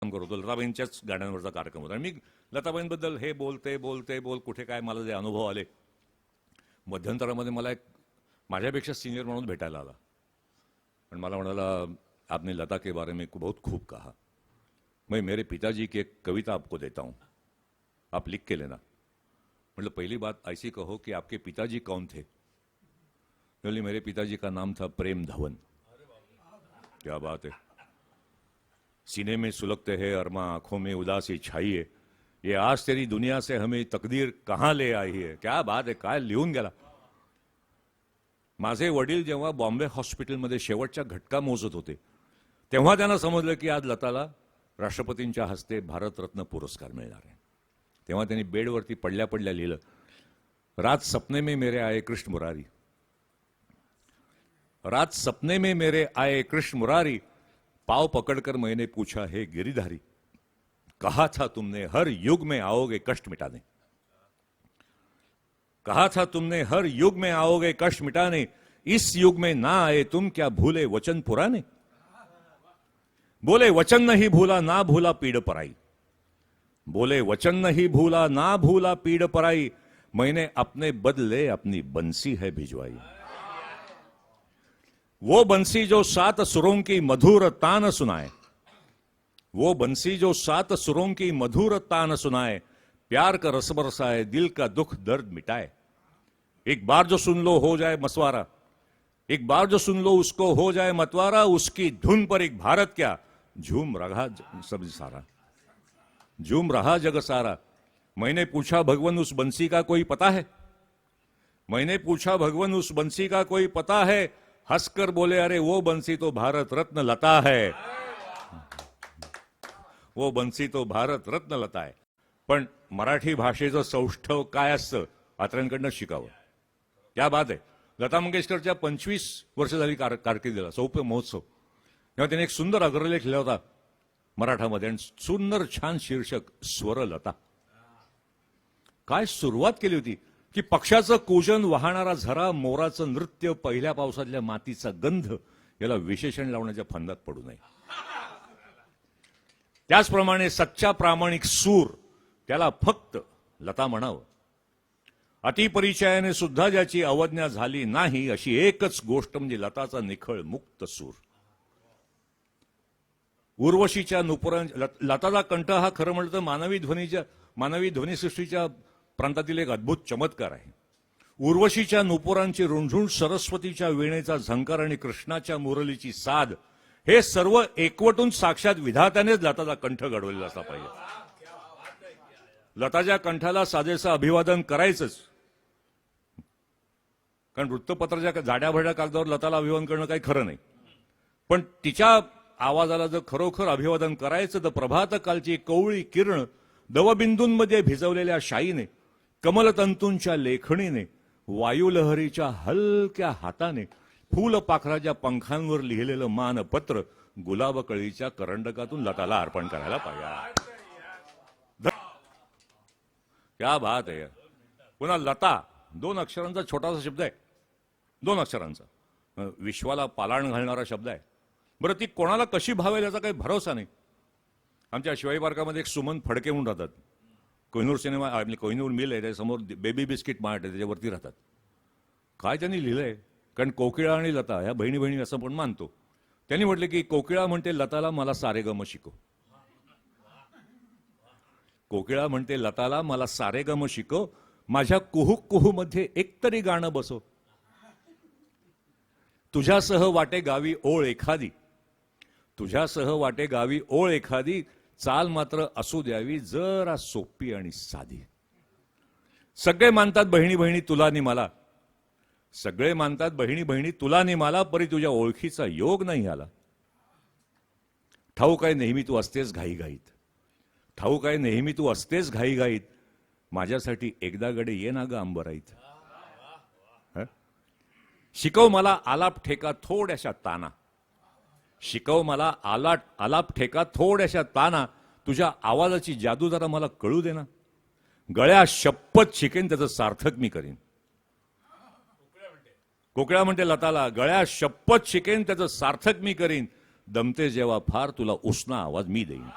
काम करतो लताबाईंच्याच गाण्यांवरचा कार्यक्रम होता आणि मी लताबाईंबद्दल हे बोल कुठे काय मला जे अनुभव आले मध्यंतरामध्ये मला एक माझ्यापेक्षा सिनियर माणूस भेटायला आला आणि मला म्हणाला आपने लता के बारे में बहुत खूब कहा मैं मेरे पिताजी की एक कविता आपको देता हूँ आप लिख के लेना मतलब पहली बात ऐसी कहो कि आपके पिताजी कौन थे बोली मेरे पिताजी का नाम था प्रेम धवन क्या बात है सीने में सुलगते हैं अरमा आंखों में उदासी छाई है ये आज तेरी दुनिया से हमें तकदीर कहाँ ले आई है क्या बात आहे काय लिहून गेला माझे वडील जेव्हा बॉम्बे हॉस्पिटलमध्ये शेवटच्या घटका मोजत होते तेव्हा त्यांना समजलं की आज लताला राष्ट्रपतींच्या हस्ते भारतरत्न पुरस्कार मिळणार आहे तेव्हा त्यांनी बेडवरती पडल्या पडल्या लिहिलं रात सपने में मेरे आए कृष्ण मुरारी रात सपने में मेरे आए कृष्ण मुरारी पाव पकड़कर मैंने पूछा हे गिरिधारी कहा था तुमने हर युग में आओगे कष्ट मिटाने कहा था तुमने हर युग में आओगे कष्ट मिटाने इस युग में ना आए तुम क्या भूले वचन पुराने बोले वचन नहीं भूला ना भूला पीड़ पराई बोले वचन नहीं भूला ना भूला पीड़ पराई मैंने अपने बदले अपनी बंसी है भिजवाई वो बंसी जो सात सुरों की मधुर तान सुनाए वो बंसी जो सात सुरों की मधुर तान सुनाए प्यार का रस बरसाए दिल का दुख दर्द मिटाए एक बार जो सुन लो हो जाए मसवारा एक बार जो सुन लो उसको हो जाए मतवारा उसकी धुन पर एक भारत क्या झूम रहा सब सारा झूम रहा जग सारा मैंने पूछा भगवन उस बंसी का कोई पता है मैंने पूछा भगवन उस बंसी का कोई पता है हंसकर बोले अरे वो बंसी तो भारत रत्न लता है वो बंसी तो भारत रत्न लता आहे पण मराठी भाषेचं सौष्ठव काय असतं आत्र्यांकडनं शिकावं क्या बात आहे लता मंगेशकरच्या 25 वर्ष झाली कारकिर्दीला सौप्य महोत्सव तेव्हा त्याने एक सुंदर अग्रलेख लिहिला होता मराठामध्ये आणि सुंदर छान शीर्षक स्वरलता काय सुरुवात केली होती की पक्षाचं कूजन वाहणारा झरा मोराचं नृत्य पहिल्या पावसातल्या मातीचा गंध याला विशेषण लावण्याच्या फंदात पडू नये त्याचप्रमाणे सच्चा प्रामाणिक सूर त्याला फक्त लता म्हणावं अतिपरिचयाने सुद्धा ज्याची अवज्ञा झाली नाही अशी एकच गोष्ट म्हणजे लताचा निखळ मुक्त सूर उर्वशीच्या नुपुरांच्या लताचा कंठ हा खरं म्हटलं तर मानवी ध्वनिसृष्टीच्या प्रांतातील एक अद्भुत चमत्कार आहे उर्वशीच्या नुपुरांची रुंझुण सरस्वतीच्या वीणेचा झंकार आणि कृष्णाच्या मुरलीची साध हे सर्व एकवटून साक्षात विधात्यानेच लताचा कंठ घडवलेला असला पाहिजे लताच्या कंठाला साजेसं अभिवादन करायचंच कारण वृत्तपत्राच्या जाड्याभड्या कागदावर लताला अभिवादन करणं काही खरं नाही पण तिच्या आवाजाला जर खरोखर अभिवादन करायचं तर प्रभात कालची कवळी किरण दवबिंदूंमध्ये भिजवलेल्या शाईने कमलतंतूंच्या लेखणीने वायुलहरीच्या हलक्या हाताने फूलपाखराच्या पंखांवर लिहिलेलं मानपत्र गुलाबकळीच्या करंडकातून लताला अर्पण करायला पाहिजे क्या बात आहे पुन्हा लता 2 अक्षरांचा छोटासा शब्द आहे 2 अक्षरांचा विश्वाला पालाण घालणारा शब्द आहे बरं ती कोणाला कशी भावेल याचा काही भरोसा नाही आमच्या शिवाई पार्कामध्ये एक सुमन फडके म्हणून राहतात कोहिनूर सिनेमा आपली कोहिनूर मिल आहे त्यासमोर बेबी बिस्किट मार्ट आहे त्याच्यावरती राहतात काय त्यांनी लिहिलंय कारण कोकिळा आणि लता ह्या बहिणी बहिणी असं पण मानतो त्यांनी म्हटलं की कोकिळा म्हणते लताला मला सारेगम शिकव कोकिळा म्हणते लताला मला सारेगम शिकव माझ्या कुहुक कुहू मध्ये एकतरी गाणं बसव तुझ्यासह वाटे गावी ओळ एखादी तुझ्यासह वाटे गावी ओळ एखादी चाल मात्र असू द्यावी जरा सोपी आणि साधी सगळे मानतात बहिणी बहिणी तुला नि मला सगळे मानतात बहिणी बहिणी तुला नि मला परी तुझ्या ओळखीचा योग नाही आला ठाऊक आहे नेहमी तू असतेस घाईघाईत ठाऊक आहे नेहमी तू असतेस घाईघाईत माझ्यासाठी एकदा गडे ये ना ग अंबराईत शिकव मला आलाप ठेका थोड्याशा ताना शिकव मला आलाप ठेका थोड्याशा ताना तुझ्या आवाजाची जादू जरा मला कळू दे ना गळ्या शपथ शिकेन त्याचं सार्थक मी करीन कोकिळा म्हणते लताला गळ्या शपथ शिकेन त्याचं सार्थक मी करीन दमते जेव्हा फार तुला उसना आवाज मी देईन